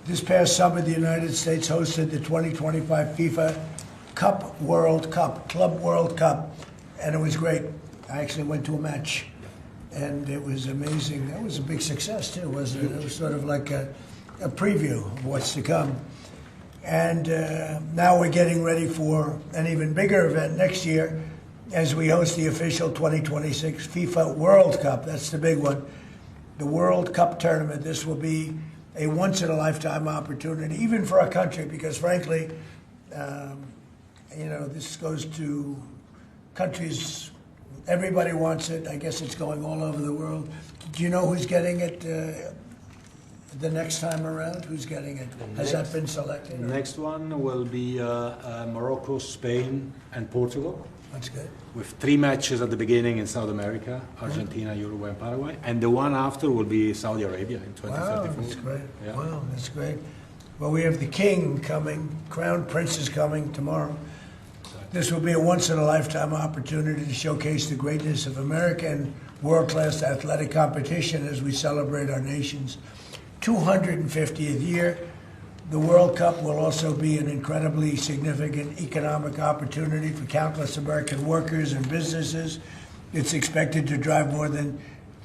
This past summer, the United States hosted the 2025 FIFA World Cup, Club World Cup, and it was great. I actually went to a match, and it was amazing. That was a big success, too, wasn't it? It was sort of like a preview of what's to come. And now we're getting ready for an even bigger event next year as we host the official 2026 FIFA World Cup. That's the big one. The World Cup tournament. This will be a once-in-a-lifetime opportunity, even for our country, because frankly, this goes to countries, everybody wants it. I guess it's going all over the world. Do you know who's getting it the next time around? Who's getting it? Has that been selected? The next one will be Morocco, Spain, and Portugal. That's good. With 3 matches at the beginning in South America, Argentina, Uruguay, and Paraguay. And the one after will be Saudi Arabia in 2034. Wow, that's great. Yeah. Wow, that's great. Well, we have the king coming, Crown Prince is coming tomorrow. This will be a once-in-a-lifetime opportunity to showcase the greatness of American world-class athletic competition as we celebrate our nation's 250th year. The World Cup will also be an incredibly significant economic opportunity for countless American workers and businesses. It's expected to drive more than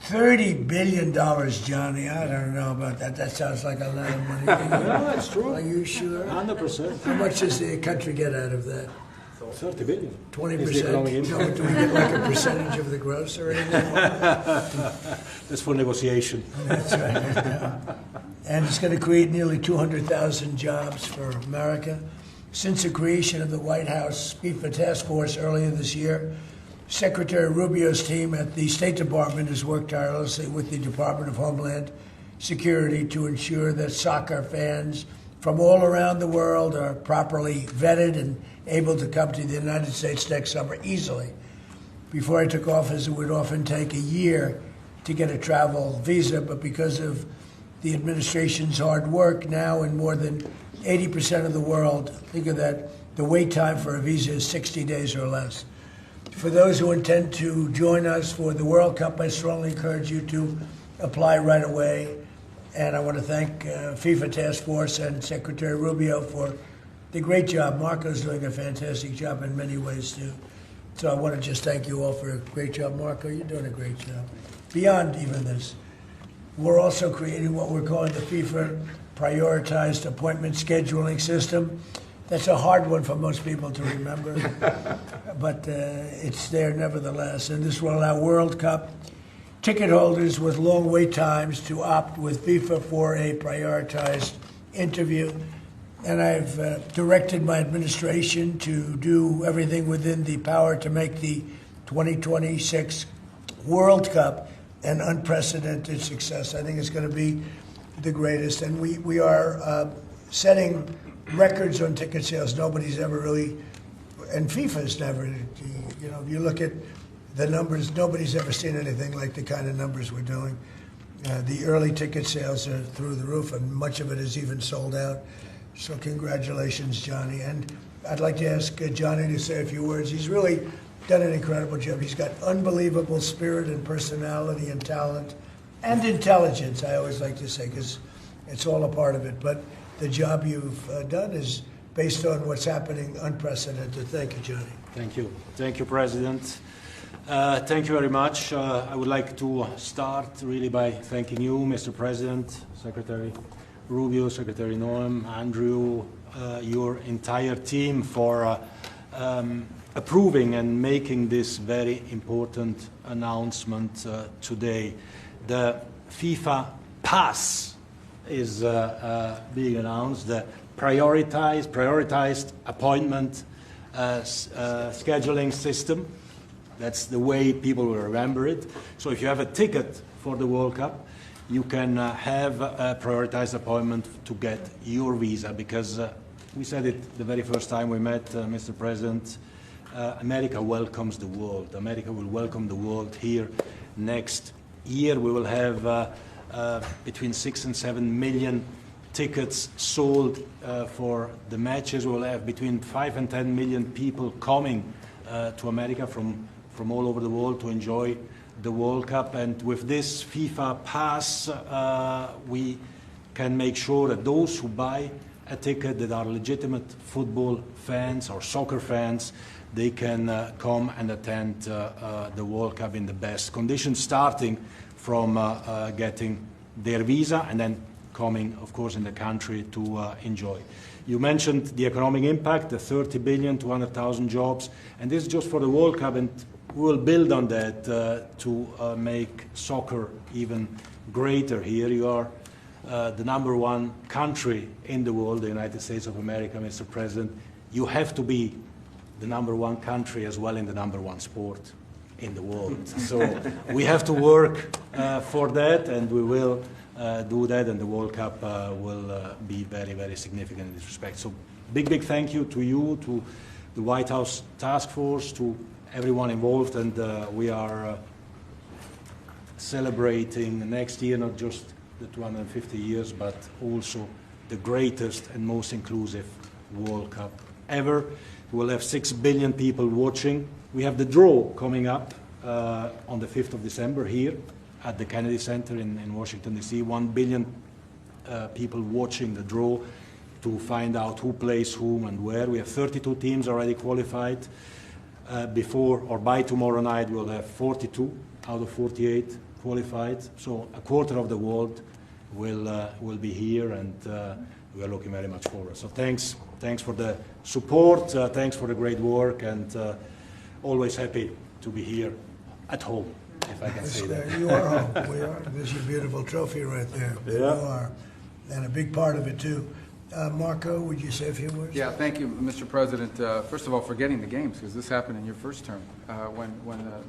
$30 billion, Johnny. I don't know about that. That sounds like a lot of money. No, that's true. Are you sure? 100%. How much does the country get out of that? 30 billion. 20%? No, do we get like a percentage of the gross or anything? That's for negotiation. That's right. And it's going to create nearly 200,000 jobs for America. Since the creation of the White House FIFA Task Force earlier this year, Secretary Rubio's team at the State Department has worked tirelessly with the Department of Homeland Security to ensure that soccer fans from all around the world are properly vetted and able to come to the United States next summer easily. Before I took office, it would often take a year to get a travel visa, but because of the administration's hard work, now in more than 80% of the world, think of that, the wait time for a visa is 60 days or less. For those who intend to join us for the World Cup, I strongly encourage you to apply right away. And I want to thank FIFA Task Force and Secretary Rubio for the great job. Marco's doing a fantastic job in many ways, too. So I want to just thank you all for a great job. Marco, you're doing a great job. Beyond even this, we're also creating what we're calling the FIFA Prioritized Appointment Scheduling System. That's a hard one for most people to remember, but it's there nevertheless. And this will allow World Cup ticket holders with long wait times to opt with FIFA for a prioritized interview. And I've directed my administration to do everything within the power to make the 2026 World Cup an unprecedented success. I think it's going to be the greatest. And we are setting records on ticket sales. Nobody's ever really, and FIFA's never, if you look at the numbers, nobody's ever seen anything like the kind of numbers we're doing. The early ticket sales are through the roof, and much of it is even sold out. So congratulations, Johnny. And I'd like to ask Johnny to say a few words. He's really done an incredible job. He's got unbelievable spirit and personality and talent and intelligence, I always like to say, because it's all a part of it. But the job you've done is based on what's happening, unprecedented. Thank you, Johnny. Thank you. Thank you, President. Thank you very much. I would like to start really by thanking you, Mr. President, Secretary Rubio, Secretary Noem, Andrew, your entire team for approving and making this very important announcement today. The FIFA Pass is being announced, the prioritized appointment scheduling system. That's the way people will remember it. So if you have a ticket for the World Cup, you can have a prioritized appointment to get your visa, because we said it the very first time we met, Mr. President, America welcomes the world. America will welcome the world here next year. We will have between 6 and 7 million tickets sold for the matches. We will have between 5 and 10 million people coming to America from all over the world to enjoy the World Cup. And with this FIFA Pass, we can make sure that those who buy a ticket that are legitimate football fans or soccer fans, they can come and attend the World Cup in the best conditions, starting from getting their visa and then coming, of course, in the country to enjoy. You mentioned the economic impact, the 30 billion, 200,000 jobs, and this is just for the World Cup, and we will build on that to make soccer even greater here. You are the #1 country in the world, the United States of America, Mr. President. You have to be the #1 country as well in the #1 sport in the world. So we have to work for that, and we will do that, and the World Cup will be very, very significant in this respect. So big thank you to you, to the White House Task Force, to everyone involved, and we are celebrating next year not just the 250 years, but also the greatest and most inclusive World Cup ever. We'll have 6 billion people watching. We have the draw coming up on the 5th of December here at the Kennedy Center in Washington, D.C. 1 billion people watching the draw to find out who plays whom and where. We have 32 teams already qualified. Before or by tomorrow night, we'll have 42 out of 48 qualified. So a quarter of the world will be here, and we are looking very much forward. So thanks for the support, thanks for the great work, and always happy to be here at home, if I can say that. You are home. We are. There's your beautiful trophy right there. Yeah. You are, and a big part of it too. Marco, would you say a few words? Yeah, thank you, Mr. President. First of all, for getting the games, because this happened in your first term when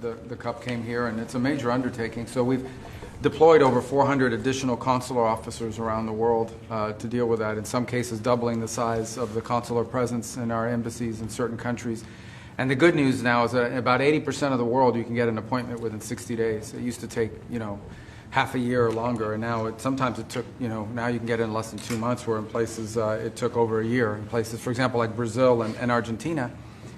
the Cup came here, and it's a major undertaking. So we've deployed over 400 additional consular officers around the world to deal with that, in some cases doubling the size of the consular presence in our embassies in certain countries. And the good news now is that about 80% of the world you can get an appointment within 60 days. It used to take, half a year or longer, and now sometimes it took, now you can get it in less than 2 months, where in places it took over a year. In places, for example, like Brazil and Argentina,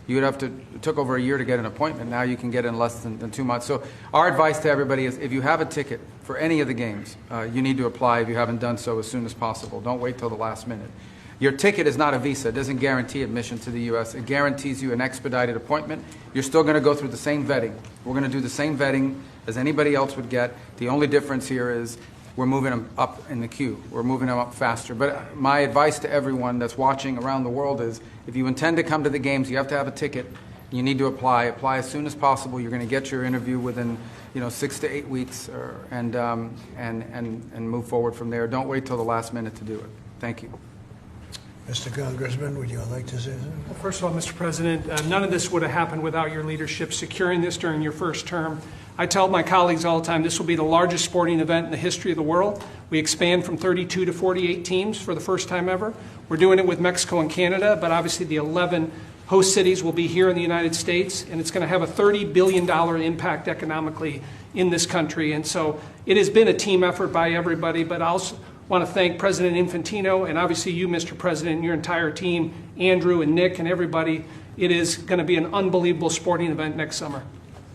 it took over a year to get an appointment. Now you can get it in less than 2 months. So our advice to everybody is, if you have a ticket for any of the games, you need to apply if you haven't done so as soon as possible. Don't wait till the last minute. Your ticket is not a visa. It doesn't guarantee admission to the U.S. It guarantees you an expedited appointment. You're still going to go through the same vetting. We're going to do the same vetting as anybody else would get. The only difference here is we're moving them up in the queue. We're moving them up faster. But my advice to everyone that's watching around the world is, if you intend to come to the games, you have to have a ticket. You need to apply. Apply as soon as possible. You're going to get your interview within 6 to 8 weeks, and move forward from there. Don't wait till the last minute to do it. Thank you. Mr. Congressman, would you like to say something? Well, first of all, Mr. President, none of this would have happened without your leadership securing this during your first term. I tell my colleagues all the time, this will be the largest sporting event in the history of the world. We expand from 32 to 48 teams for the first time ever. We're doing it with Mexico and Canada, but obviously the 11 host cities will be here in the United States, and it's going to have a $30 billion impact economically in this country. And so it has been a team effort by everybody, but I also want to thank President Infantino and obviously you, Mr. President, and your entire team, Andrew and Nick and everybody. It is going to be an unbelievable sporting event next summer.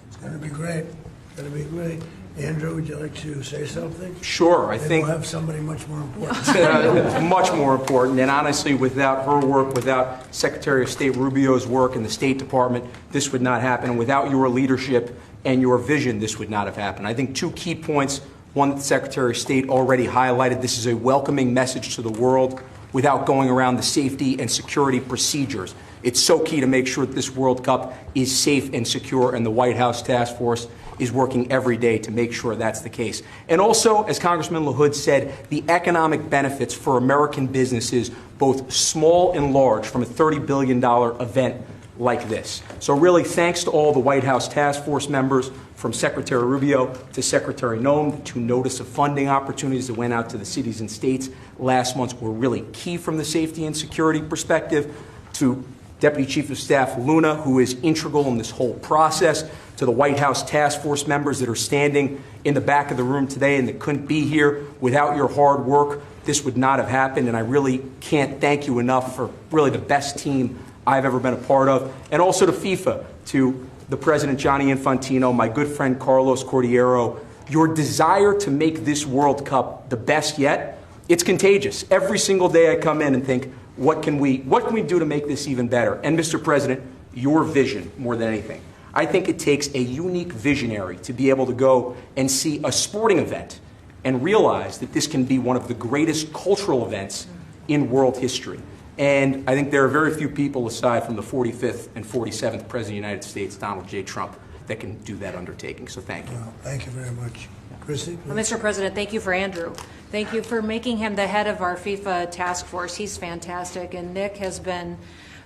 It's going to be great. It's going to be great. Andrew, would you like to say something? Sure. I think we'll have somebody much more important. much more important. And honestly, without her work, without Secretary of State Rubio's work in the State Department, this would not happen. And without your leadership and your vision, this would not have happened. I think 2 key points. One that the Secretary of State already highlighted. This is a welcoming message to the world without going around the safety and security procedures. It's so key to make sure that this World Cup is safe and secure, and the White House Task Force is working every day to make sure that's the case. And also, as Congressman LaHood said, the economic benefits for American businesses, both small and large, from a $30 billion event like this. So really, thanks to all the White House Task Force members, from Secretary Rubio to Secretary Noem. The 2 notice of funding opportunities that went out to the cities and states last month were really key from the safety and security perspective. To Deputy Chief of Staff Luna, who is integral in this whole process. To the White House Task Force members that are standing in the back of the room today and that couldn't be here. Without your hard work, this would not have happened, and I really can't thank you enough for really the best team I've ever been a part of. And also to FIFA, to the President Gianni Infantino, my good friend Carlos Cordiero. Your desire to make this World Cup the best yet It's contagious. Every single day I come in and think, what can we do to make this even better? And Mr. President, your vision more than anything. I think it takes a unique visionary to be able to go and see a sporting event and realize that this can be one of the greatest cultural events in world history. And I think there are very few people, aside from the 45th and 47th President of the United States, Donald J. Trump, that can do that undertaking. So thank you. Well, thank you very much. Chrissy? Well, Mr. President, thank you for Andrew. Thank you for making him the head of our FIFA task force. He's fantastic. And Nick has been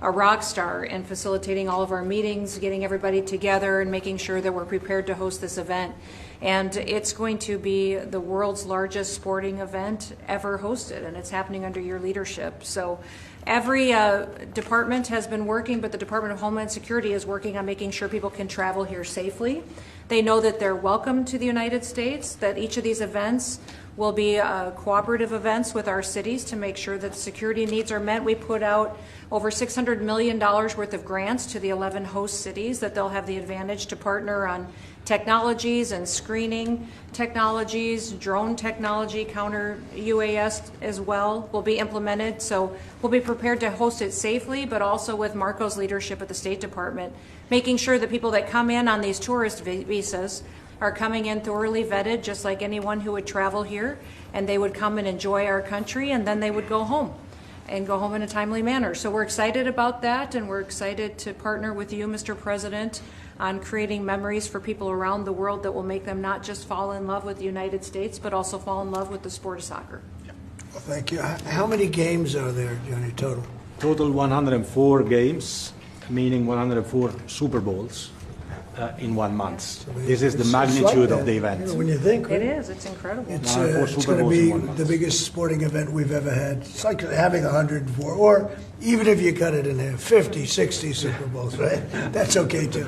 a rock star in facilitating all of our meetings, getting everybody together, and making sure that we're prepared to host this event. And it's going to be the world's largest sporting event ever hosted, and it's happening under your leadership. So every department has been working, but the Department of Homeland Security is working on making sure people can travel here safely. They know that they're welcome to the United States, that each of these events will be cooperative events with our cities to make sure that security needs are met. We put out over $600 million worth of grants to the 11 host cities that they'll have the advantage to partner on technologies and screening technologies, drone technology, counter UAS as well will be implemented. So we'll be prepared to host it safely, but also with Marco's leadership at the State Department, making sure that people that come in on these tourist visas are coming in thoroughly vetted, just like anyone who would travel here, and they would come and enjoy our country, and then they would go home and go home in a timely manner. So we're excited about that, and we're excited to partner with you, Mr. President, on creating memories for people around the world that will make them not just fall in love with the United States, but also fall in love with the sport of soccer. Well, thank you. How many games are there, Johnny, total? Total 104 games, meaning 104 Super Bowls in 1 month. This is the magnitude of the event. You know, when you think, It is. It's incredible. it's Super going to Bowls be in 1 month. the biggest sporting event we've ever had. It's like having 104, or even if you cut it in half, 50, 60 Super Bowls, right? That's okay, too.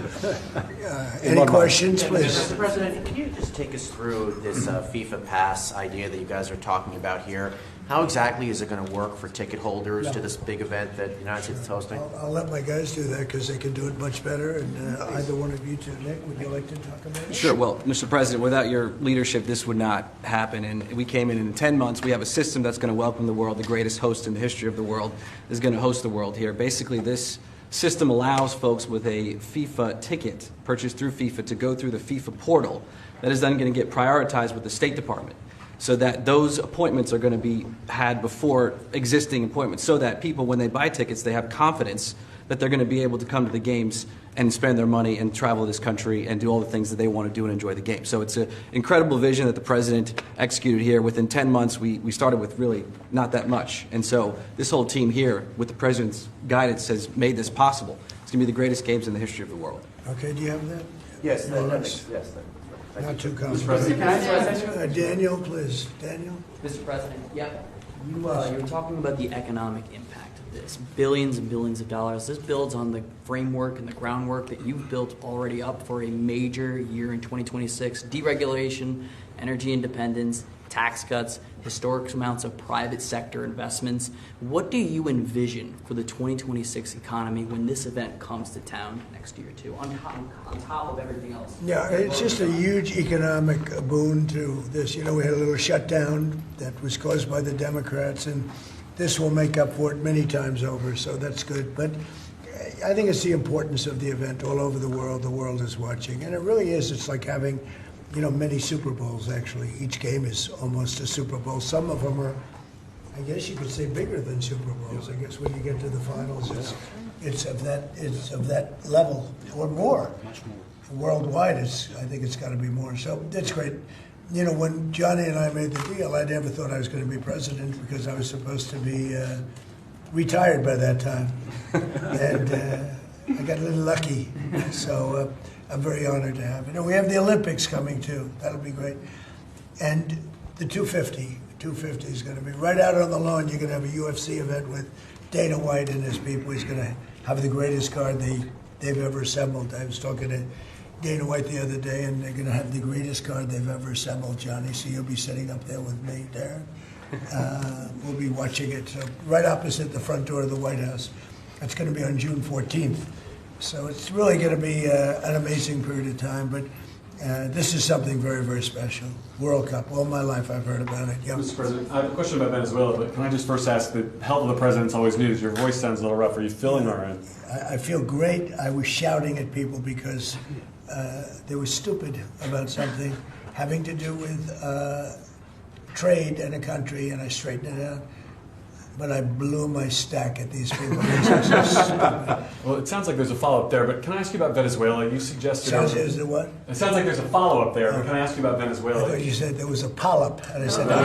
Any questions, please? Mr. President, can you just take us through this FIFA Pass idea that you guys are talking about here? How exactly is it going to work for ticket holders to this big event that the United States is hosting? I'll let my guys do that because they can do it much better. And either one of you two, Nick, would you like to talk about it? Sure. Well, Mr. President, without your leadership, this would not happen. And we came in 10 months. We have a system that's going to welcome the world. The greatest host in the history of the world is going to host the world here. Basically, this system allows folks with a FIFA ticket purchased through FIFA to go through the FIFA portal. That is then going to get prioritized with the State Department, so that those appointments are going to be had before existing appointments, so that people, when they buy tickets, they have confidence that they're going to be able to come to the games and spend their money and travel this country and do all the things that they want to do and enjoy the game. So it's an incredible vision that the President executed here. Within 10 months, we started with really not that much. And so this whole team here, with the President's guidance, has made this possible. It's going to be the greatest games in the history of the world. Okay, do you have that? Yes, yes. Not too complicated. Can I ask Daniel, please. Daniel? Mr. President, you were talking about the economic impact of this, billions and billions of dollars. This builds on the framework and the groundwork that you've built already up for a major year in 2026, deregulation, energy independence, tax cuts, historic amounts of private sector investments. What do you envision for the 2026 economy when this event comes to town next year, too, on top of everything else? Yeah, it's just a huge economic boon to this. You know, we had a little shutdown that was caused by the Democrats, and this will make up for it many times over, so that's good. But I think it's the importance of the event all over the world. The world is watching, and it really is. It's like having, you know, many Super Bowls, actually. Each game is almost a Super Bowl. Some of them are, I guess you could say, bigger than Super Bowls. I guess when you get to the finals, it's of that level or more. Much more. Worldwide, I think it's got to be more. So that's great. You know, when Johnny and I made the deal, I never thought I was going to be president because I was supposed to be retired by that time. And I got a little lucky. So I'm very honored to have it. And we have the Olympics coming, too. That'll be great. And the 250 is going to be right out on the lawn. You're going to have a UFC event with Dana White and his people. He's going to have the greatest card they've ever assembled. I was talking to Dana White the other day, and they're going to have the greatest card they've ever assembled, Johnny. So you'll be sitting up there with me, Darren. We'll be watching it. So right opposite the front door of the White House. That's going to be on June 14th. So it's really going to be an amazing period of time. But This is something very, very special. World Cup. All my life I've heard about it. Yeah. Mr. President, I have a question about Venezuela, but can I just first ask, the health of the president's always news. Your voice sounds a little rough. Are you feeling all right? I feel great. I was shouting at people because they were stupid about something having to do with trade in a country, and I straightened it out. But I blew my stack at these people. Well, it sounds like there's a follow-up there, but can I ask you about Venezuela? You suggested... Is there what? It sounds like there's a follow-up there, but can I ask you about Venezuela? I thought you said there was a polyp, and I said, I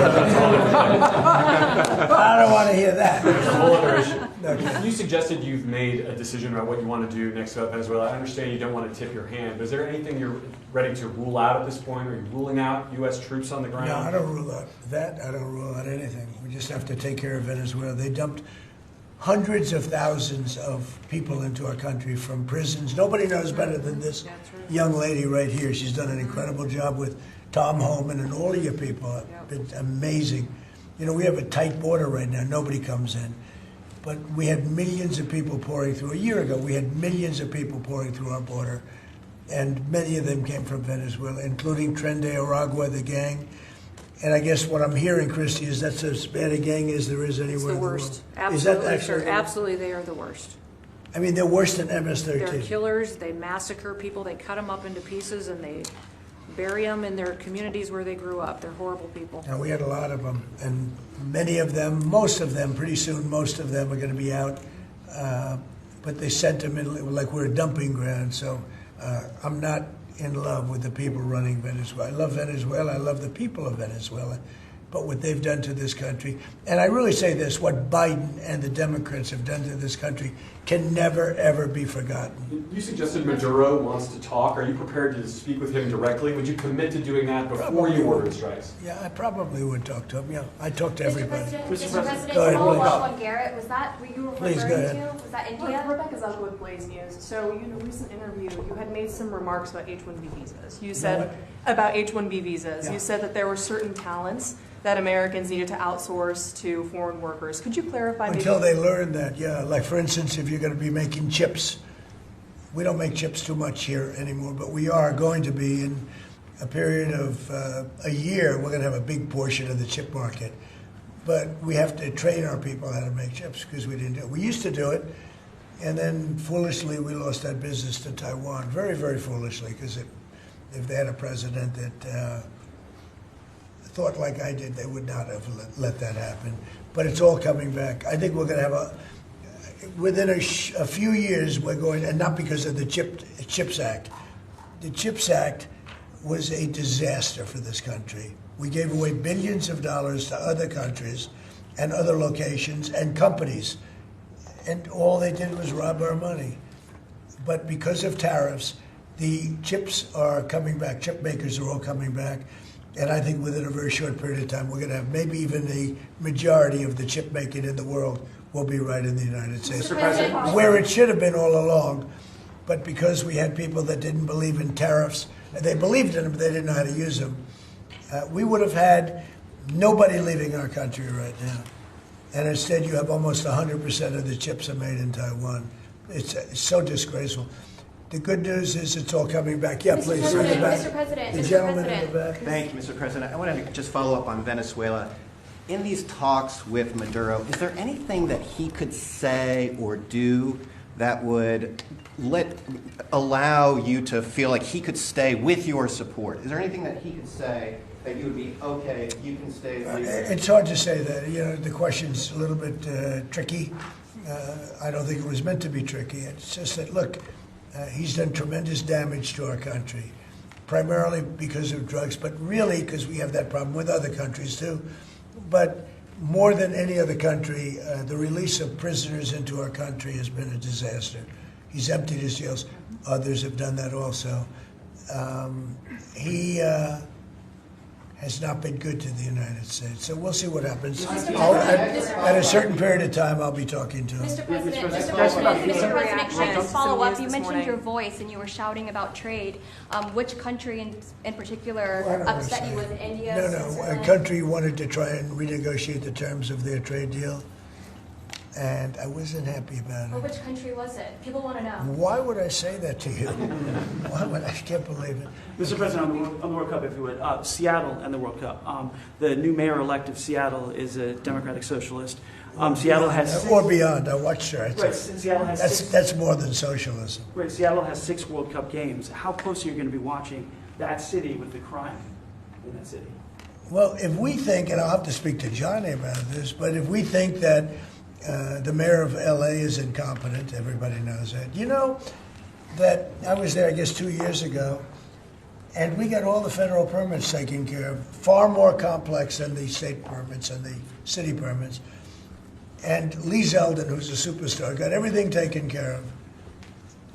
don't want to hear that. There's a whole other issue. Okay. You suggested you've made a decision about what you want to do next about Venezuela. I understand you don't want to tip your hand, but is there anything you're ready to rule out at this point? Are you ruling out U.S. troops on the ground? No, I don't rule out that. I don't rule out anything. We just have to take care of Venezuela. They dumped hundreds of thousands of people into our country from prisons. Nobody knows better than this young lady right here. She's done an incredible job with Tom Homan and all of your people. It's amazing. You know, we have a tight border right now. Nobody comes in. But we had millions of people pouring through. A year ago, we had millions of people pouring through our border. And many of them came from Venezuela, including Tren de Aragua, the gang. And I guess what I'm hearing, Christy, is that's as bad a gang as there is anywhere in the world. It's the worst. Is Absolutely, that actually sir. Absolutely, they are the worst. I mean, they're worse than MS-13. They're killers. They massacre people. They cut them up into pieces, and they bury them in their communities where they grew up. They're horrible people. And we had a lot of them, and many of them, most of them, pretty soon, most of them are going to be out. But they sent them in like we're a dumping ground. So I'm not in love with the people running Venezuela. I love Venezuela. I love the people of Venezuela. But what they've done to this country, and I really say this, what Biden and the Democrats have done to this country can never, ever be forgotten. You suggested Maduro wants to talk. Are you prepared to speak with him directly? Would you commit to doing that before you ordered strikes? Yeah, I probably would talk to him. Yeah, I talk to everybody. Mr. President, Go ahead, follow please. up on Garrett. Was that what you were Please, referring go ahead. to? Was that India? Rebecca Zucker with Blaze News. So, in a recent interview, you had made some remarks about H-1B visas. You said about H-1B visas. Yeah. You said that there were certain talents that Americans needed to outsource to foreign workers. Could you clarify? Until they learn that, yeah. Like, for instance, if you're going to be making chips, we don't make chips too much here anymore, but we are going to be in a period of a year. We're going to have a big portion of the chip market. But we have to train our people how to make chips because we didn't do it. We used to do it, and then foolishly we lost that business to Taiwan. Very, very foolishly, because if they had a president that thought like I did, they would not have let that happen. But it's all coming back. I think we're going to have within a few years, we're going, and not because of the CHIPS Act. The CHIPS Act was a disaster for this country. We gave away billions of dollars to other countries and other locations and companies, and all they did was rob our money. But because of tariffs, the chips are coming back. Chip makers are all coming back. And I think within a very short period of time, we're going to have maybe even the majority of the chip making in the world will be right in the United States. Where it should have been all along. But because we had people that didn't believe in tariffs, they believed in them, but they didn't know how to use them, we would have had nobody leaving our country right now. And instead, you have almost 100% of the chips are made in Taiwan. It's so disgraceful. The good news is it's all coming back. Yeah, please. Mr. President, the gentleman in the back. Thank you, Mr. President. I want to just follow up on Venezuela. In these talks with Maduro, is there anything that he could say or do that would allow you to feel like he could stay with your support? Is there anything that he could say that you would be, okay, you can stay? It's hard to say that. You know, the question's a little bit tricky. I don't think it was meant to be tricky. It's just that, look, he's done tremendous damage to our country, primarily because of drugs, but really because we have that problem with other countries too. But more than any other country, the release of prisoners into our country has been a disaster. He's emptied his jails. Others have done that also. He has not been good to the United States. So we'll see what happens. At a certain period of time, I'll be talking to him. Mr. President, can I just follow up? You mentioned your voice and you were shouting about trade. Which country in particular upset you? Was it India? No, a country wanted to try and renegotiate the terms of their trade deal. and I wasn't happy about Or it. which country was it? People want to know. Why would I say that to you? I can't believe it. Mr. President, on the World Cup, if you would, Seattle and the World Cup. The new mayor-elect of Seattle is a Democratic Socialist. Seattle has or beyond. I watched her. Right, Seattle has that's more than socialism. Right, Seattle has 6 World Cup games. How close are you going to be watching that city with the crime in that city? Well, if we think, and I'll have to speak to Johnny about this, but if we think that the mayor of L.A. is incompetent, everybody knows that. You know that I was there, I guess, 2 years ago, and we got all the federal permits taken care of, far more complex than the state permits and the city permits. And Lee Zeldin, who's a superstar, got everything taken care of.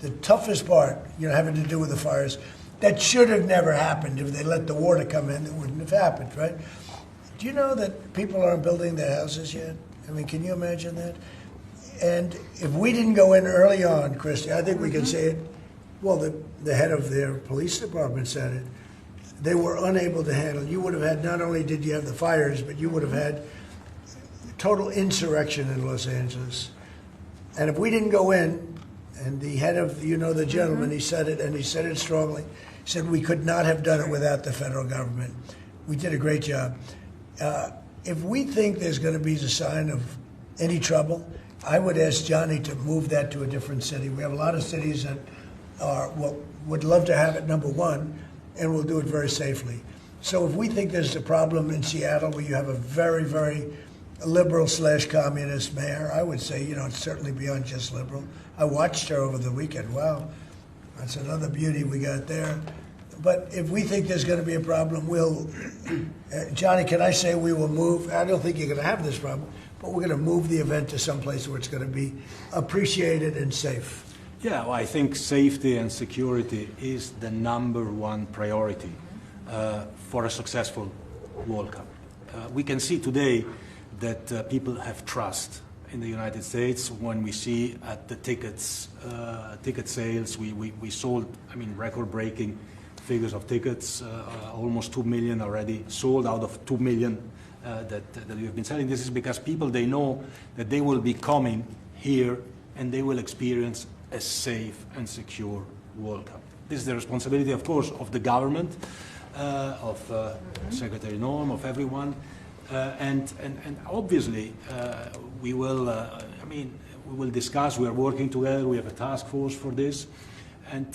The toughest part, having to do with the fires, that should have never happened. If they let the water come in, it wouldn't have happened, right? Do you know that people aren't building their houses yet? I mean, can you imagine that? And if we didn't go in early on, Christy, I think we can say it. Well, the head of their police department said it. They were unable to handle. You would have had, not only did you have the fires, but you would have had total insurrection in Los Angeles. And if we didn't go in, and the head of, the gentleman, he said it, and he said it strongly. He said we could not have done it without the federal government. We did a great job. If we think there's going to be a sign of any trouble, I would ask Johnny to move that to a different city. We have a lot of cities that would love to have it, number one, and we'll do it very safely. So if we think there's a problem in Seattle where you have a very, very liberal/communist mayor, I would say, it's certainly beyond just liberal. I watched her over the weekend. Wow, that's another beauty we got there. But if we think there's going to be a problem, Johnny, can I say we will move? I don't think you're going to have this problem, but we're going to move the event to someplace where it's going to be appreciated and safe. Yeah, well, I think safety and security is the #1 priority for a successful World Cup. We can see today that people have trust in the United States when we see at the ticket sales, we sold, record-breaking figures of tickets, almost 2 million already sold out of 2 million that we have been selling. This is because people, they know that they will be coming here and they will experience a safe and secure World Cup. This is the responsibility, of course, of the government, of Secretary Norm, of everyone. And obviously, we will discuss. We are working together. We have a task force for this, and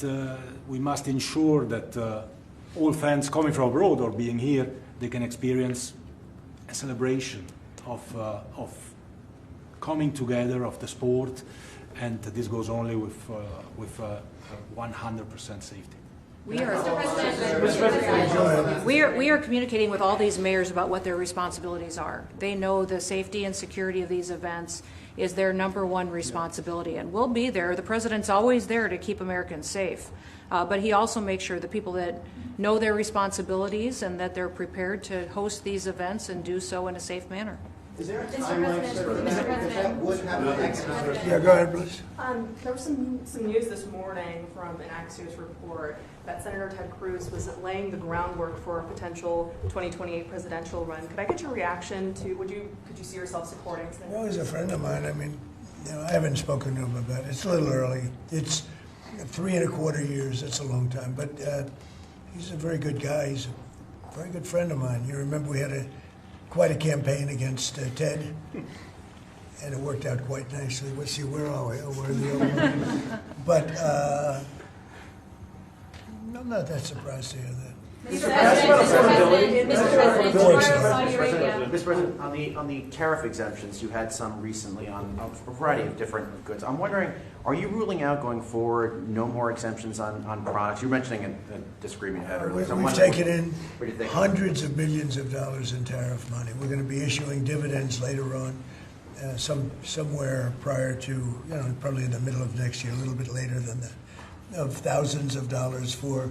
we must ensure that all fans coming from abroad or being here, they can experience a celebration of coming together of the sport, and this goes only with 100% safety. We are communicating with all these mayors about what their responsibilities are. They know the safety and security of these events is their #1 responsibility, and we'll be there. The president's always there to keep Americans safe, but he also makes sure the people that know their responsibilities and that they're prepared to host these events and do so in a safe manner. Is there a timeline, that would happen? Yeah, go ahead, please. There was some news this morning from an Axios report that Senator Ted Cruz was laying the groundwork for a potential 2028 presidential run. Could I get your reaction to? Could you see yourself supporting Senator Well, he's a friend of mine. I haven't spoken to him about it. It's a little early. It's 3¼ years. That's a long time. But he's a very good guy. He's a very good friend of mine. You remember we had quite a campaign against Ted, and it worked out quite nicely. Let's see, where are we? Oh, we're in the old one. But I'm not that surprised to hear that. Mr. President, on the tariff exemptions, you had some recently on a variety of different goods. I'm wondering, are you ruling out going forward no more exemptions on products? You were mentioning a disagreement you had earlier. We've taken in hundreds of millions of dollars in tariff money. We're going to be issuing dividends later on, somewhere prior to, probably in the middle of next year, a little bit later than that, of thousands of dollars for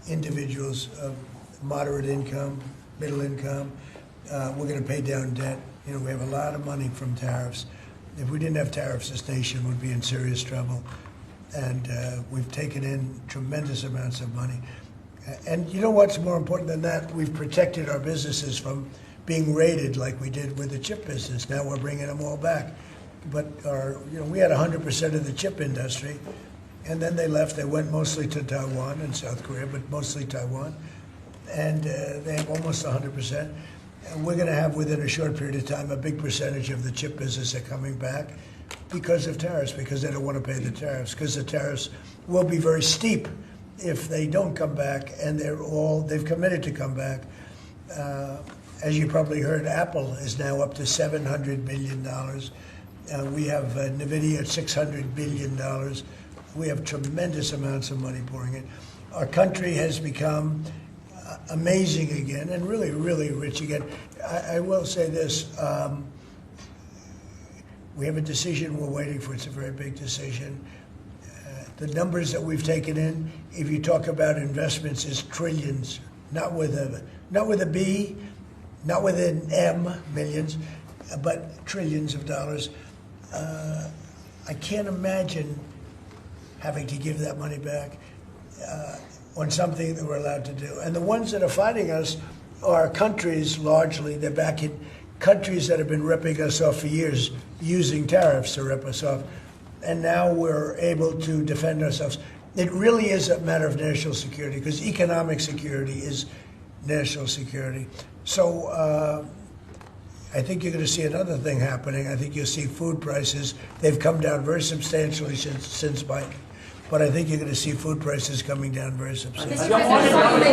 individuals of moderate income, middle income. We're going to pay down debt. We have a lot of money from tariffs. If we didn't have tariffs, this nation would be in serious trouble. And we've taken in tremendous amounts of money. And you know what's more important than that? We've protected our businesses from being raided like we did with the chip business. Now we're bringing them all back. but we had 100% of the chip industry, and then they left. They went mostly to Taiwan and South Korea, but mostly Taiwan, and they have almost 100%. And we're going to have, within a short period of time, a big percentage of the chip business are coming back because of tariffs, because they don't want to pay the tariffs, because the tariffs will be very steep if they don't come back, and they've committed to come back. As you probably heard, Apple is now up to $700 billion. We have NVIDIA at $600 billion. We have tremendous amounts of money pouring in. Our country has become amazing again and really, really rich again. I will say this. We have a decision we're waiting for. It's a very big decision. The numbers that we've taken in, if you talk about investments, is trillions, not with a B, not with an M, millions, but trillions of dollars. I can't imagine having to give that money back on something that we're allowed to do. And the ones that are fighting us are countries, largely. They're back in countries that have been ripping us off for years, using tariffs to rip us off. And now we're able to defend ourselves. It really is a matter of national security, because economic security is national security. So I think you're going to see another thing happening. I think you'll see food prices. They've come down very substantially since Biden. But I think you're going to see food prices coming down very substantially. Saudi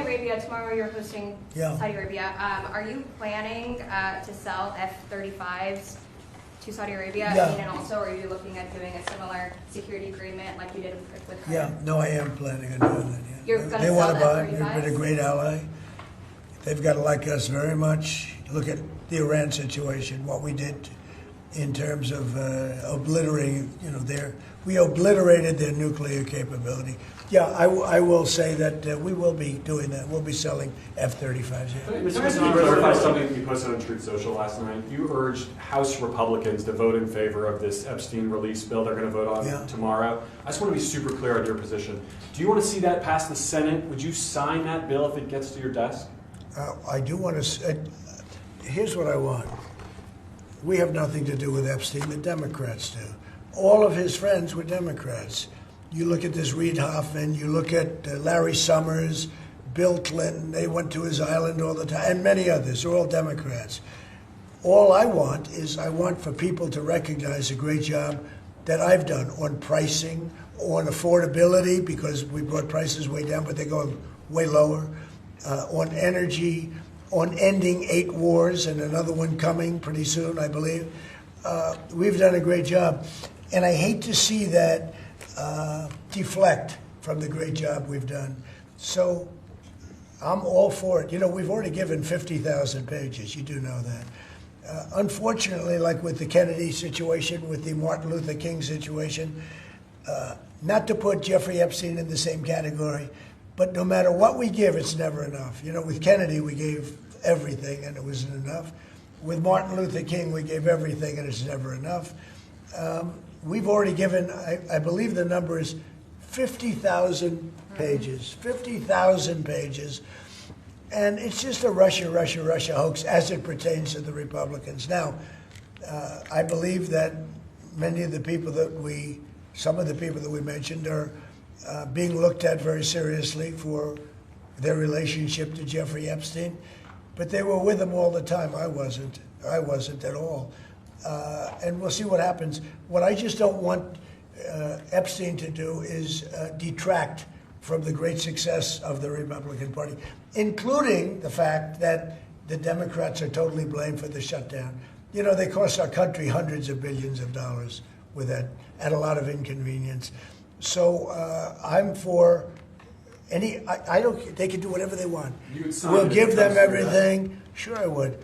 Arabia, tomorrow you're hosting Saudi Arabia. Are you planning to sell F-35s to Saudi Arabia? Yeah. And also, are you looking at doing a similar security agreement like you did with Qatar? Yeah, no, I am planning on doing that. Yeah. You're going to they sell want to buy. F-35s? They've been a great ally. They've got to like us very much. Look at the Iran situation, what we did in terms of obliterating, we obliterated their nuclear capability. Yeah, I will say that we will be doing that. We'll be selling F-35s. Yeah. Mr. President, you clarified something you posted on Truth Social last night. You urged House Republicans to vote in favor of this Epstein release bill they're going to vote on tomorrow. I just want to be super clear on your position. Do you want to see that pass the Senate? Would you sign that bill if it gets to your desk? I do want to. Here's what I want. We have nothing to do with Epstein. The Democrats do. All of his friends were Democrats. You look at this Reid Hoffman, you look at Larry Summers, Bill Clinton, they went to his island all the time, and many others. They're all Democrats. All I want is for people to recognize the great job that I've done on pricing, on affordability, because we brought prices way down, but they're going way lower, on energy, on ending 8 wars, and another one coming pretty soon, I believe. We've done a great job. And I hate to see that deflect from the great job we've done. So I'm all for it. We've already given 50,000 pages. You do know that. Unfortunately, like with the Kennedy situation, with the Martin Luther King situation, not to put Jeffrey Epstein in the same category, but no matter what we give, it's never enough. With Kennedy, we gave everything, and it wasn't enough. With Martin Luther King, we gave everything, and it's never enough. We've already given, I believe the number is 50,000 pages. 50,000 pages. And it's just a Russia hoax as it pertains to the Republicans. Now, I believe that many of the people some of the people that we mentioned are being looked at very seriously for their relationship to Jeffrey Epstein. But they were with him all the time. I wasn't at all. And we'll see what happens. What I just don't want Epstein to do is detract from the great success of the Republican Party, including the fact that the Democrats are totally blamed for the shutdown. They cost our country hundreds of billions of dollars with that, at a lot of inconvenience. So I'm for they can do whatever they want. We'll give them everything. Sure, I would.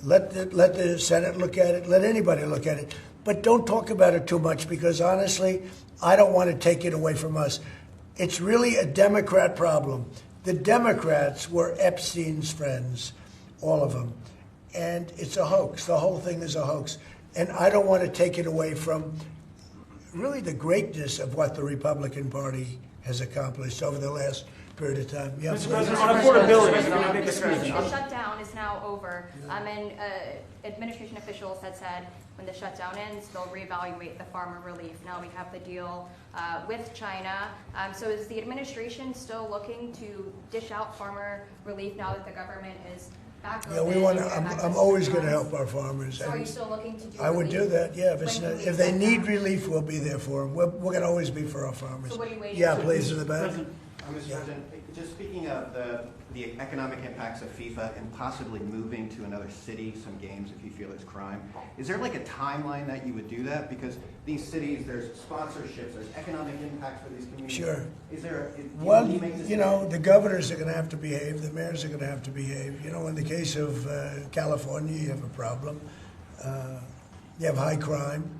Let the Senate look at it. Let anybody look at it. But don't talk about it too much, because honestly, I don't want to take it away from us. It's really a Democrat problem. The Democrats were Epstein's friends, all of them. And it's a hoax. The whole thing is a hoax. And I don't want to take it away from really the greatness of what the Republican Party has accomplished over the last period of time. Yeah, Mr. President, on affordability, the shutdown is now over, and administration officials had said when the shutdown ends, they'll reevaluate the farmer relief. Now we have the deal with China. So is the administration still looking to dish out farmer relief now that the government is back open? Yeah, we want to. I'm always going to help our farmers. So are you still looking to do I would relief? do that, yeah. If they need relief, we'll be there for them. We're going to always be for our farmers. So what are you waiting Yeah, for? please, in the back. Mr. President, just speaking of the economic impacts of FIFA and possibly moving to another city, some games if you feel it's crime, is there like a timeline that you would do that? Because these cities, there's sponsorships, there's economic impacts for these communities. Sure. Is there, Well, you know, the governors are going to have to behave, the mayors are going to have to behave. You know, in the case of California, you have a problem. You have high crime,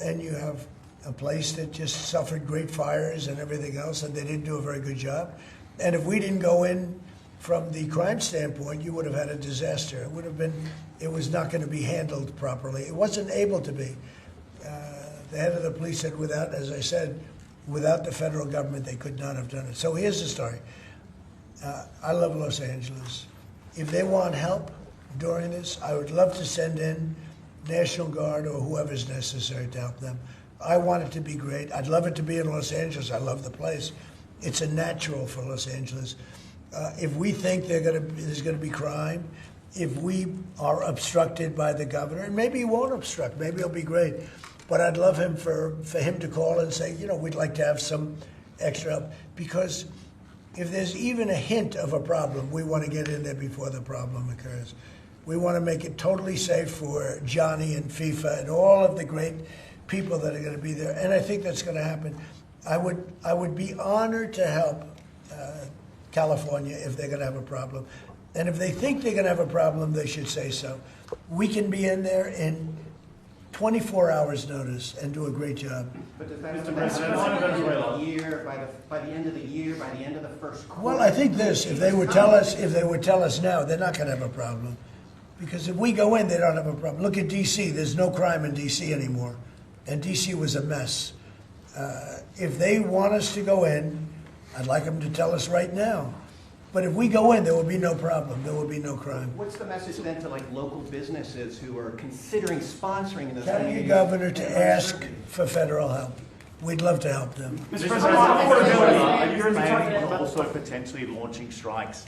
and you have a place that just suffered great fires and everything else, and they didn't do a very good job. And if we didn't go in from the crime standpoint, you would have had a disaster. It would have been, it was not going to be handled properly. It wasn't able to be. The head of the police said without, as I said, without the federal government, they could not have done it. So here's the story. I love Los Angeles. If they want help during this, I would love to send in National Guard or whoever's necessary to help them. I want it to be great. I'd love it to be in Los Angeles. I love the place. It's a natural for Los Angeles. If we think there's going to be crime, if we are obstructed by the governor, and maybe he won't obstruct, maybe it'll be great. But I'd love him for him to call and say, you know, we'd like to have some extra help. Because if there's even a hint of a problem, we want to get in there before the problem occurs. We want to make it totally safe for Johnny and FIFA and all of the great people that are going to be there. And I think that's going to happen. I would be honored to help California if they're going to have a problem. And if they think they're going to have a problem, they should say so. We can be in there in 24 hours notice and do a great job. But does that happen by the end of the year, by the end of the first quarter? Well, I think this, if they would tell us now, they're not going to have a problem. Because if we go in, they don't have a problem. Look at D.C. There's no crime in D.C. anymore. And D.C. was a mess. If they want us to go in, I'd like them to tell us right now. But if we go in, there will be no problem. There will be no crime. What's the message then to like local businesses who are considering sponsoring in this? Tell your governor to ask for federal help. We'd love to help them. Mr. President, are you planning on also potentially launching strikes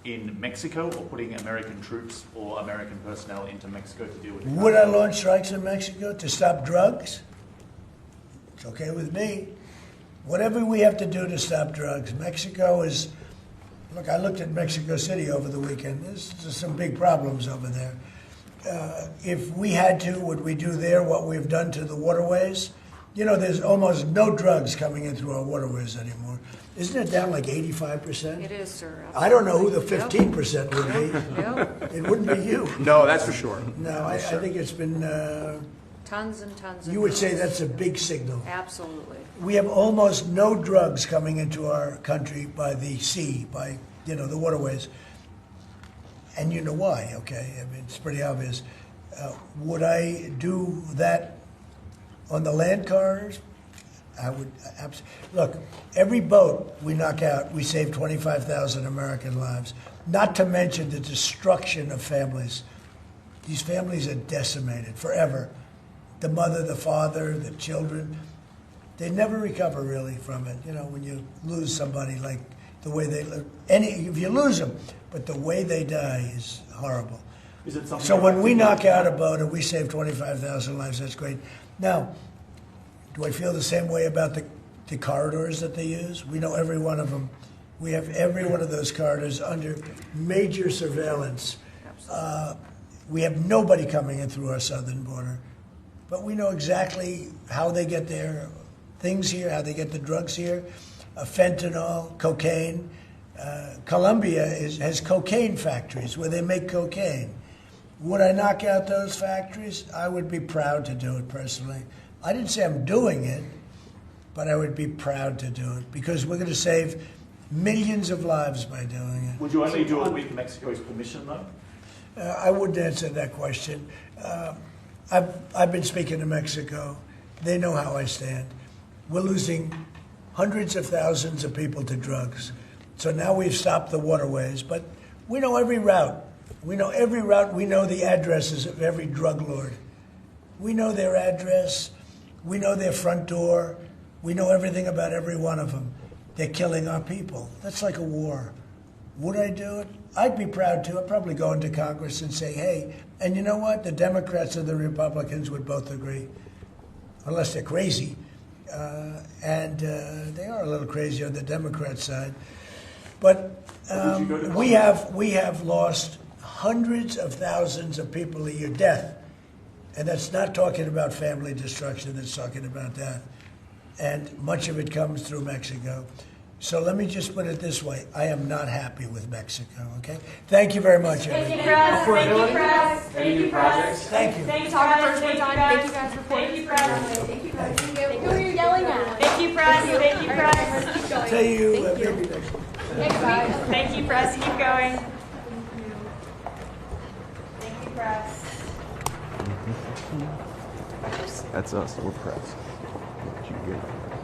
in Mexico or putting American troops or American personnel into Mexico to deal with it? Would I launch strikes in Mexico to stop drugs? It's okay with me. Whatever we have to do to stop drugs. Mexico is, look, I looked at Mexico City over the weekend. There's some big problems over there. If we had to, would we do there what we've done to the waterways? You know, there's almost no drugs coming in through our waterways anymore. Isn't it down like 85%? It is, sir. Absolutely. I don't know who the 15% would be. Yep. It wouldn't be you. No, that's for sure. No, I think it's been... Tons and tons of you would drugs. say that's a big signal. Absolutely. We have almost no drugs coming into our country by the sea, by, you know, the waterways. And you know why, okay? I mean, it's pretty obvious. Would I do that on the land corridors? I would absolutely. Look, every boat we knock out, we save 25,000 American lives. Not to mention the destruction of families. These families are decimated forever. The mother, the father, the children, they never recover really from it. You know, when you lose somebody like the way they live, if you lose them, but the way they die is horrible. Is it something so when we knock out a boat and we save 25,000 lives, that's great. Now, do I feel the same way about the corridors that they use? We know every one of them. We have every one of those corridors under major surveillance. We have nobody coming in through our southern border. But we know exactly how they get their things here, how they get the drugs here, fentanyl, cocaine. Colombia has cocaine factories where they make cocaine. Would I knock out those factories? I would be proud to do it personally. I didn't say I'm doing it, but I would be proud to do it because we're going to save millions of lives by doing it. Would you only do it with Mexico's permission, though? I wouldn't answer that question. I've been speaking to Mexico. They know how I stand. We're losing hundreds of thousands of people to drugs. So now we've stopped the waterways, but we know every route. We know every route. We know the addresses of every drug lord. We know their address. We know their front door. We know everything about every one of them. They're killing our people. That's like a war. Would I do it? I'd be proud to. I'd probably go into Congress and say, hey, and you know what? The Democrats and the Republicans would both agree, unless they're crazy. And they are a little crazy on the Democrat side. But we have lost hundreds of thousands of people a year, death. And that's not talking about family destruction, that's talking about death. And much of it comes through Mexico. So let me just put it this way. I am not happy with Mexico, okay? Thank you very much, Thank you, everybody. press. Thank you, press. Thank you, press. Thank you. Thank you, press. Thank you, guys. Thank you, press. Thank you, press. Who are you yelling at? Thank you, press. Thank you, press. I'll tell you maybe next week. Thank you, press. Keep going. Thank you, press. That's us. We're press. What you get.